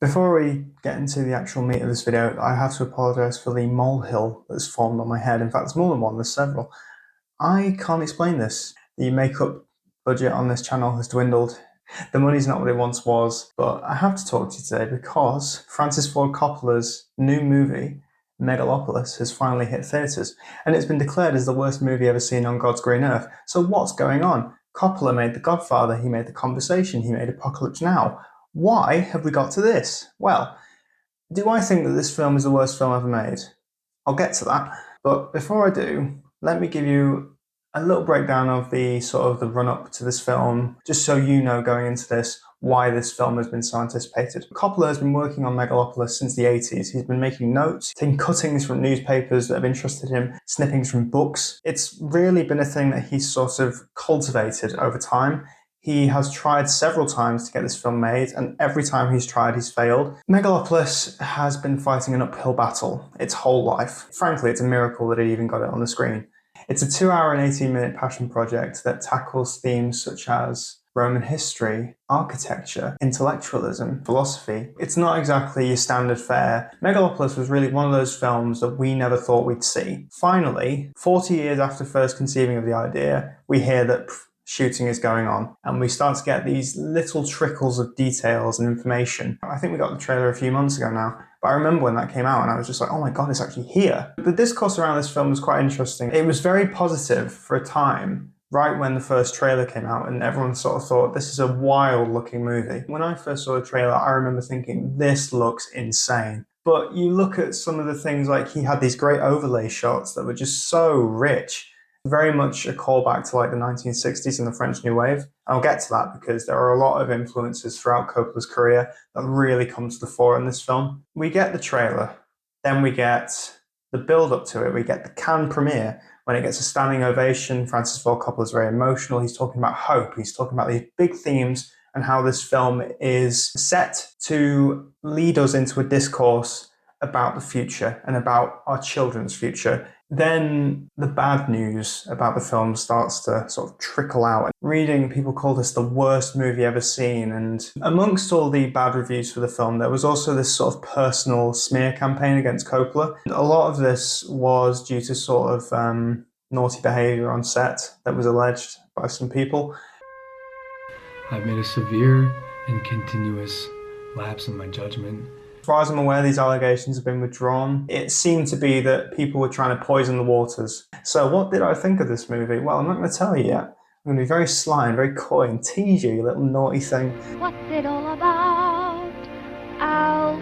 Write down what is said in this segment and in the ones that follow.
Before we get into the actual meat of this video, I have to apologise for the molehill that's formed on my head. In fact, there's more than one, there's several. I can't explain this. The makeup budget on this channel has dwindled. The money's not what it once was, but I have to talk to you today because Francis Ford Coppola's new movie, Megalopolis, has finally hit theatres, and it's been declared as the worst movie ever seen on God's green earth. So what's going on? Coppola made The Godfather, he made The Conversation, he made Apocalypse Now. Why have we got to this? Well, do I think that this film is the worst film ever made? I'll get to that. But before I do, let me give you a little breakdown of the run-up to this film, just so you know going into this why this film has been so anticipated. Coppola has been working on Megalopolis since the 80s. He's been making notes, taking cuttings from newspapers that have interested him, snippings from books. It's really been a thing that he's sort of cultivated over time. He has tried several times to get this film made, and every time he's tried, he's failed. Megalopolis has been fighting an uphill battle its whole life. Frankly, it's a miracle that he even got it on the screen. It's a 2-hour and 18-minute passion project that tackles themes such as Roman history, architecture, intellectualism, philosophy. It's not exactly your standard fare. Megalopolis was really one of those films that we never thought we'd see. Finally, 40 years after first conceiving of the idea, we hear that shooting is going on, and we start to get these little trickles of details and information. I think we got the trailer a few months ago now, but I remember when that came out and I was just like, oh my god, it's actually here. The discourse around this film was quite interesting. It was very positive for a time, right when the first trailer came out, and everyone sort of thought, this is a wild looking movie. When I first saw the trailer, I remember thinking, this looks insane. But you look at some of the things, like he had these great overlay shots that were just so rich. Very much a callback to like the 1960s and the French New Wave. I'll get to that because there are a lot of influences throughout Coppola's career that really come to the fore in this film. We get the trailer, then we get the build-up to it, we get the Cannes premiere, when it gets a standing ovation. Francis Ford Coppola is very emotional, he's talking about hope, he's talking about these big themes and how this film is set to lead us into a discourse about the future and about our children's future. Then the bad news about the film starts to sort of trickle out. Reading, people call this the worst movie ever seen, and amongst all the bad reviews for the film, there was also this sort of personal smear campaign against Coppola. A lot of this was due to sort of naughty behaviour on set that was alleged by some people. I've made a severe and continuous lapse in my judgment. As far as I'm aware, these allegations have been withdrawn. It seemed to be that people were trying to poison the waters. So what did I think of this movie? Well, I'm not going to tell you yet. I'm going to be very sly and very coy and tease you, you little naughty thing. What's it all about, Alfie?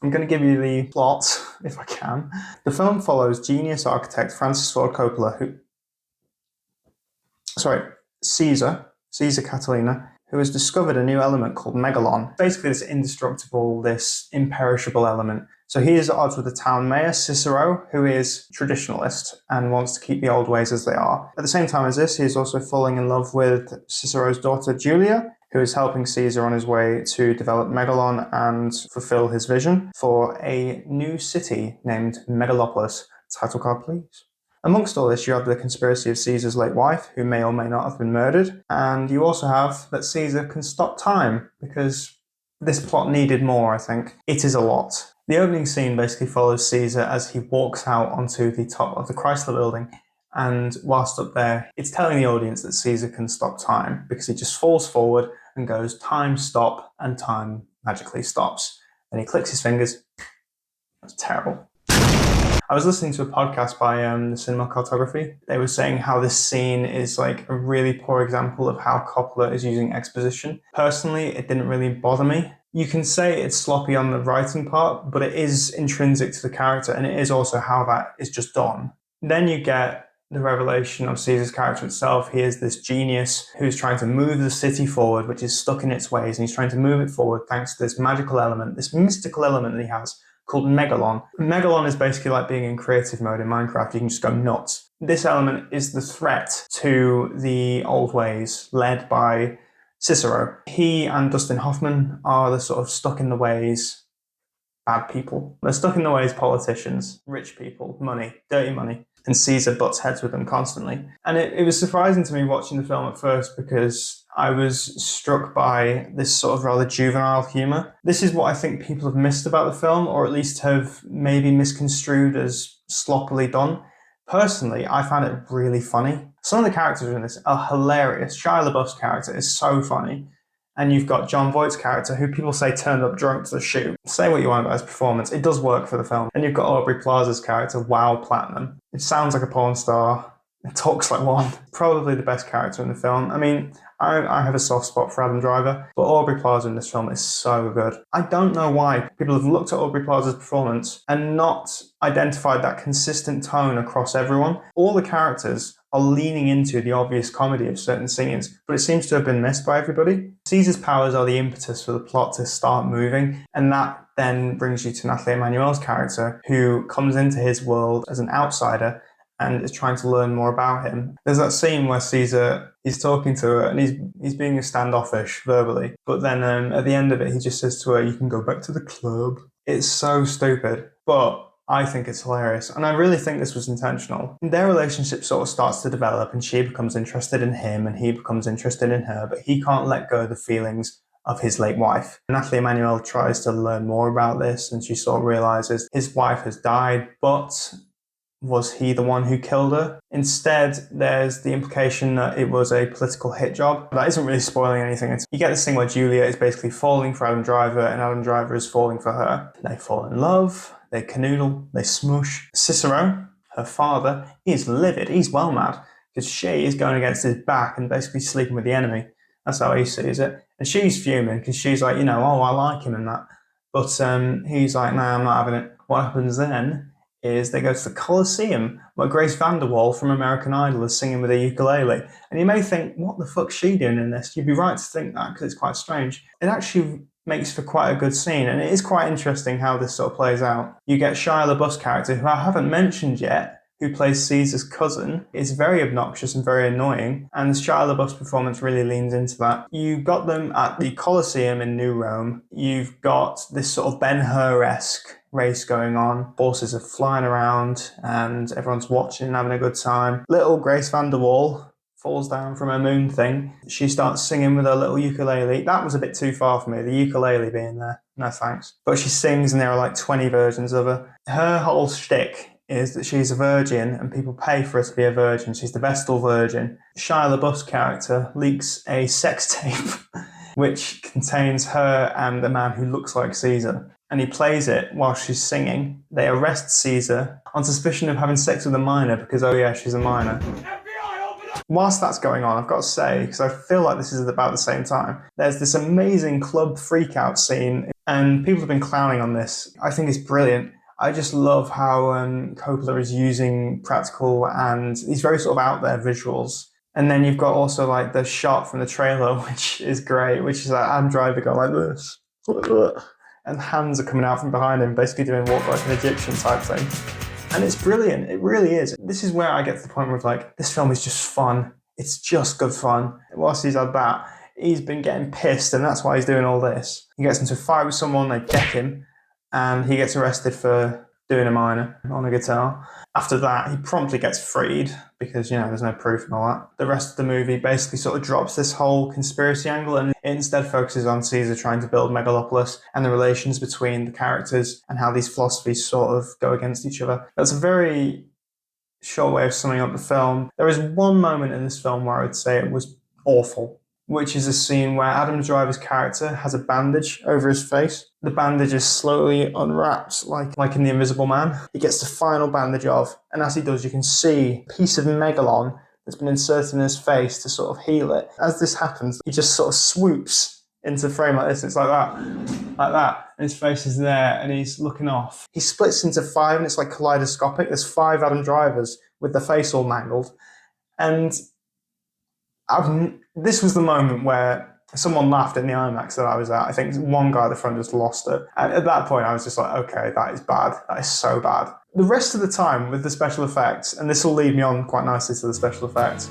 I'm going to give you the plot, if I can. The film follows genius architect Francis Ford Coppola, Caesar Catalina, who has discovered a new element called megalon. Basically this indestructible, this imperishable element. So he is at odds with the town mayor, Cicero, who is traditionalist and wants to keep the old ways as they are. At the same time as this, he is also falling in love with Cicero's daughter, Julia, who is helping Caesar on his way to develop Megalon and fulfill his vision for a new city named Megalopolis. Title card, please. Amongst all this, you have the conspiracy of Caesar's late wife, who may or may not have been murdered, and you also have that Caesar can stop time, because this plot needed more, I think. It is a lot. The opening scene basically follows Caesar as he walks out onto the top of the Chrysler building, and whilst up there, it's telling the audience that Caesar can stop time, because he just falls forward and goes, time stop, and time magically stops. Then he clicks his fingers. That's terrible. I was listening to a podcast by the Cinema Cartography. They were saying how this scene is like a really poor example of how Coppola is using exposition. Personally, it didn't really bother me. You can say it's sloppy on the writing part, but it is intrinsic to the character, and it is also how that is just done. Then you get the revelation of Caesar's character itself. He is this genius who's trying to move the city forward, which is stuck in its ways, and he's trying to move it forward thanks to this magical element, this mystical element that he has, called megalon. Megalon is basically like being in creative mode in Minecraft. You can just go nuts. This element is the threat to the old ways led by Cicero. He and Dustin Hoffman are the sort of stuck in the ways bad people. They're stuck in the ways politicians, rich people, money, dirty money. and Caesar butts heads with them constantly. And it was surprising to me watching the film at first because I was struck by this sort of rather juvenile humour. This is what I think people have missed about the film, or at least have maybe misconstrued as sloppily done. Personally, I found it really funny. Some of the characters in this are hilarious. Shia LaBeouf's character is so funny. And you've got Jon Voight's character, who people say turned up drunk to the shoot. Say what you want about his performance, it does work for the film. And you've got Aubrey Plaza's character, Wow Platinum. It sounds like a porn star. It talks like one. Probably the best character in the film. I mean, I have a soft spot for Adam Driver, but Aubrey Plaza in this film is so good. I don't know why people have looked at Aubrey Plaza's performance and not identified that consistent tone across everyone. All the characters are leaning into the obvious comedy of certain scenes, but it seems to have been missed by everybody. Caesar's powers are the impetus for the plot to start moving, and that then brings you to Nathalie Emmanuel's character, who comes into his world as an outsider and is trying to learn more about him. There's that scene where Caesar, he's talking to her and he's being standoffish verbally, but then at the end of it, he just says to her, "You can go back to the club." It's so stupid, but I think it's hilarious, and I really think this was intentional. Their relationship sort of starts to develop, and she becomes interested in him, and he becomes interested in her, but he can't let go of the feelings of his late wife. Nathalie Emmanuel tries to learn more about this, and she sort of realizes his wife has died, but was he the one who killed her? Instead, there's the implication that it was a political hit job. That isn't really spoiling anything. You get this thing where Julia is basically falling for Adam Driver, and Adam Driver is falling for her. They fall in love, they canoodle, they smush. Cicero, her father, he's livid, he's well mad, because she is going against his back and basically sleeping with the enemy. That's how he sees it. And she's fuming, because she's like, oh, I like him and that. But he's like, nah, I'm not having it. What happens then is they go to the Colosseum, where Grace VanderWaal from American Idol is singing with a ukulele. And you may think, what the fuck's she doing in this? You'd be right to think that, because it's quite strange. It actually makes for quite a good scene, and it is quite interesting how this sort of plays out. You get Shia LaBeouf's character, who I haven't mentioned yet, who plays Caesar's cousin, is very obnoxious and very annoying, and Shia LaBeouf's performance really leans into that. You got them at the Colosseum in New Rome. You've got this sort of Ben-Hur-esque race going on. Horses are flying around, and everyone's watching and having a good time. Little Grace VanderWaal falls down from her moon thing. She starts singing with her little ukulele. That was a bit too far for me, the ukulele being there. No thanks. But she sings, and there are like 20 versions of her. Her whole shtick is that she's a virgin and people pay for her to be a virgin. She's the Vestal Virgin. Shia LaBeouf's character leaks a sex tape which contains her and a man who looks like Caesar. And he plays it while she's singing. They arrest Caesar on suspicion of having sex with a minor because, oh yeah, she's a minor. Whilst that's going on, I've got to say, because I feel like this is about the same time, there's this amazing club freakout scene, and people have been clowning on this. I think it's brilliant. I just love how Coppola is using practical and these very sort of out there visuals. And then you've got also like the shot from the trailer, which is great, which is like Adam Driver going like this. And hands are coming out from behind him, basically doing walk like an Egyptian type thing. And it's brilliant. It really is. This is where I get to the point where it's like, this film is just fun. It's just good fun. Whilst he's had that, he's been getting pissed, and that's why he's doing all this. He gets into a fight with someone, they deck him, and he gets arrested for doing a minor on a guitar. After that, he promptly gets freed because, there's no proof and all that. The rest of the movie basically sort of drops this whole conspiracy angle and instead focuses on Caesar trying to build Megalopolis and the relations between the characters and how these philosophies sort of go against each other. That's a very short way of summing up the film. There is one moment in this film where I would say it was awful, which is a scene where Adam Driver's character has a bandage over his face. The bandage is slowly unwrapped, like in The Invisible Man. He gets the final bandage off, and as he does, you can see a piece of megalon that's been inserted in his face to sort of heal it. As this happens, he just sort of swoops into frame like this. It's like that, and his face is there, and he's looking off. He splits into 5, and it's like kaleidoscopic. There's 5 Adam Drivers with the face all mangled, and this was the moment where someone laughed in the IMAX that I was at. I think one guy at the front just lost it. And at that point, I was just like, okay, that is bad. That is so bad. The rest of the time with the special effects, and this will lead me on quite nicely to the special effects.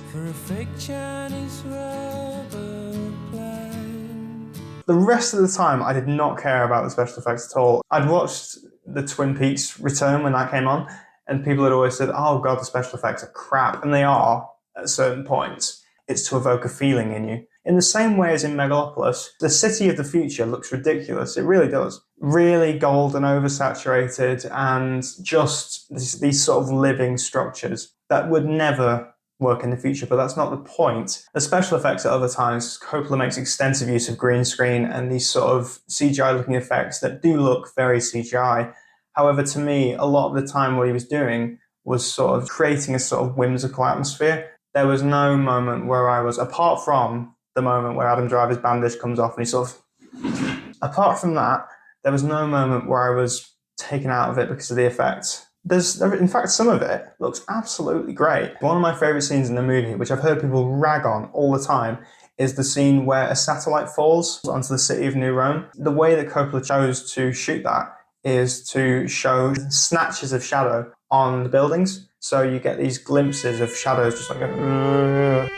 The rest of the time, I did not care about the special effects at all. I'd watched the Twin Peaks Return when that came on, And people had always said, oh God, the special effects are crap. And they are at certain points. It's to evoke a feeling in you. In the same way as in Megalopolis, the city of the future looks ridiculous. It really does. Really gold and oversaturated, and just these sort of living structures that would never work in the future, but that's not the point. The special effects at other times, Coppola makes extensive use of green screen and these sort of CGI looking effects that do look very CGI. However, to me, a lot of the time what he was doing was sort of creating a sort of whimsical atmosphere. There was no moment where I was, apart from the moment where Adam Driver's bandage comes off and he sort of, apart from that, there was no moment where I was taken out of it because of the effects. In fact, some of it looks absolutely great. One of my favourite scenes in the movie, which I've heard people rag on all the time, is the scene where a satellite falls onto the city of New Rome. The way that Coppola chose to shoot that is to show snatches of shadow on the buildings. So you get these glimpses of shadows just like going,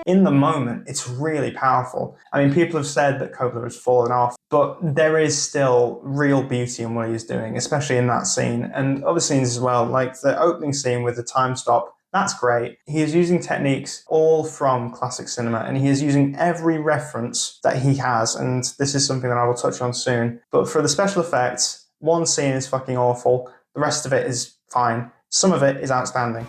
in the moment, it's really powerful. I mean, people have said that Coppola has fallen off, but there is still real beauty in what he's doing, especially in that scene. And other scenes as well, like the opening scene with the time stop, that's great. He is using techniques all from classic cinema, and he is using every reference that he has, and this is something that I will touch on soon. But for the special effects, one scene is fucking awful, the rest of it is fine. Some of it is outstanding.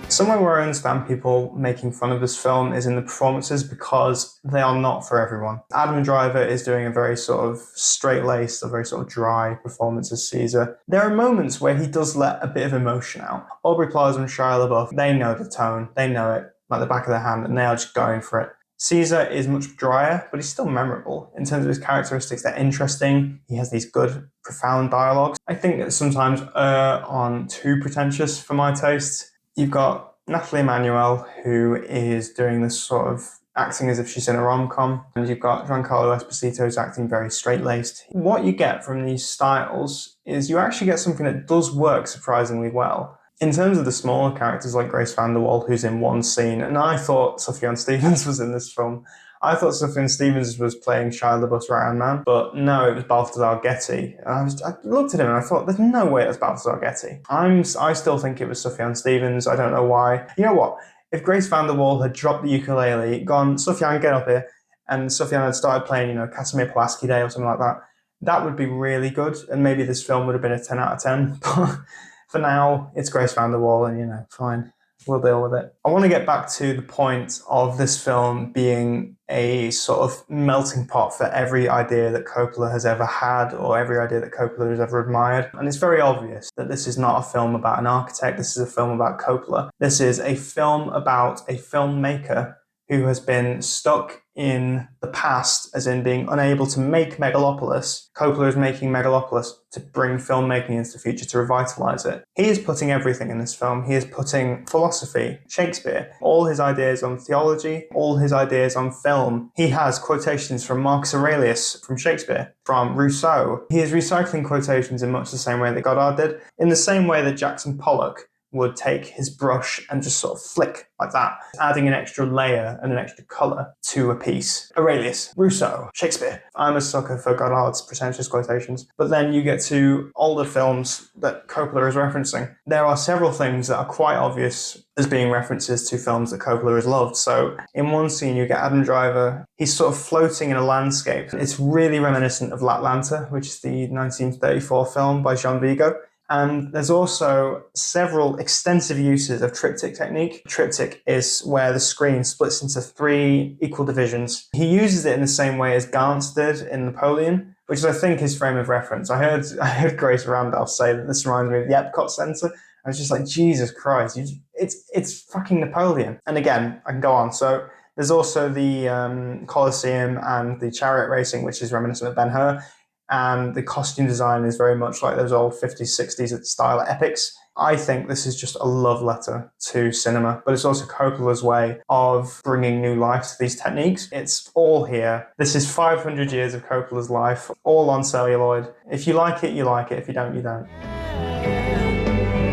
Somewhere where I understand people making fun of this film is in the performances, because they are not for everyone. Adam Driver is doing a very sort of straight-laced, a very sort of dry performance as Caesar. There are moments where he does let a bit of emotion out. Aubrey Plaza and Shia LaBeouf, they know the tone, they know it like the back of their hand, and they are just going for it. Caesar is much drier, but he's still memorable. In terms of his characteristics, they're interesting. He has these good, profound dialogues. I think that sometimes on too pretentious for my taste. You've got Nathalie Emmanuel, who is doing this sort of acting as if she's in a rom-com, and you've got Giancarlo Esposito who's acting very straight-laced. What you get from these styles is you actually get something that does work surprisingly well. In terms of the smaller characters like Grace VanderWaal, who's in one scene, and I thought Sufjan Stevens was in this film. I thought Sufjan Stevens was playing Shia LaBeouf's right-hand man, but no, it was Balthazar Getty. And I looked at him and I thought, there's no way that's Balthazar Getty. I still think it was Sufjan Stevens. I don't know why. You know what? If Grace VanderWaal had dropped the ukulele, gone, Sufjan, get up here, and Sufjan had started playing, Casimir Pulaski Day or something like that, that would be really good, and maybe this film would have been a 10 out of 10. But for now, it's Grace VanderWaal, and fine. We'll deal with it. I want to get back to the point of this film being a sort of melting pot for every idea that Coppola has ever had, or every idea that Coppola has ever admired. And it's very obvious that this is not a film about an architect. This is a film about Coppola. This is a film about a filmmaker who has been stuck in the past, as in being unable to make Megalopolis. Coppola is making Megalopolis to bring filmmaking into the future, to revitalize it. He is putting everything in this film. He is putting philosophy, Shakespeare, all his ideas on theology, all his ideas on film. He has quotations from Marcus Aurelius, from Shakespeare, from Rousseau. He is recycling quotations in much the same way that Godard did, in the same way that Jackson Pollock would take his brush and just sort of flick like that, adding an extra layer and an extra colour to a piece. Aurelius, Rousseau, Shakespeare. I'm a sucker for Godard's pretentious quotations. But then you get to older films that Coppola is referencing. There are several things that are quite obvious as being references to films that Coppola has loved. So in one scene you get Adam Driver, he's sort of floating in a landscape. It's really reminiscent of L'Atlanta, which is the 1934 film by Jean Vigo. And there's also several extensive uses of triptych technique. Triptych is where the screen splits into 3 equal divisions. He uses it in the same way as Gantz did in Napoleon, which is, I think, his frame of reference. I heard Grace Randolph say that this reminds me of the Epcot Center. I was just like, Jesus Christ, it's fucking Napoleon. And again, I can go on. So there's also the Colosseum and the chariot racing, which is reminiscent of Ben-Hur. And the costume design is very much like those old 50s, 60s style epics. I think this is just a love letter to cinema, but it's also Coppola's way of bringing new life to these techniques. It's all here. This is 500 years of Coppola's life, all on celluloid. If you like it, you like it. If you don't, you don't.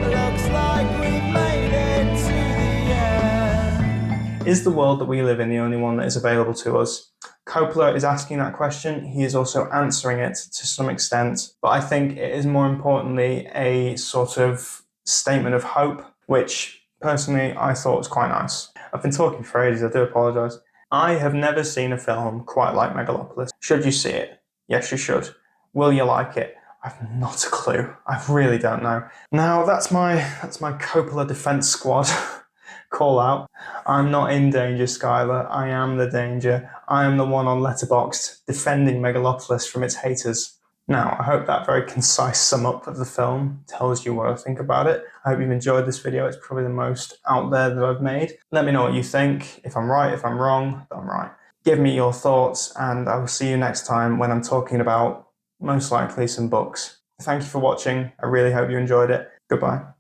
Looks like we've made it to the end. Is the world that we live in the only one that is available to us? Coppola is asking that question. He is also answering it to some extent. But I think it is more importantly a sort of statement of hope, which personally I thought was quite nice. I've been talking for ages, I do apologise. I have never seen a film quite like Megalopolis. Should you see it? Yes, you should. Will you like it? I've not a clue. I really don't know. Now that's my Coppola defense squad call out. I'm not in danger, Skylar. I am the danger. I am the one on Letterboxd defending Megalopolis from its haters. Now, I hope that very concise sum up of the film tells you what I think about it. I hope you've enjoyed this video. It's probably the most out there that I've made. Let me know what you think. If I'm right, if I'm wrong, I'm right. Give me your thoughts, and I will see you next time when I'm talking about, most likely, some books. Thank you for watching. I really hope you enjoyed it. Goodbye.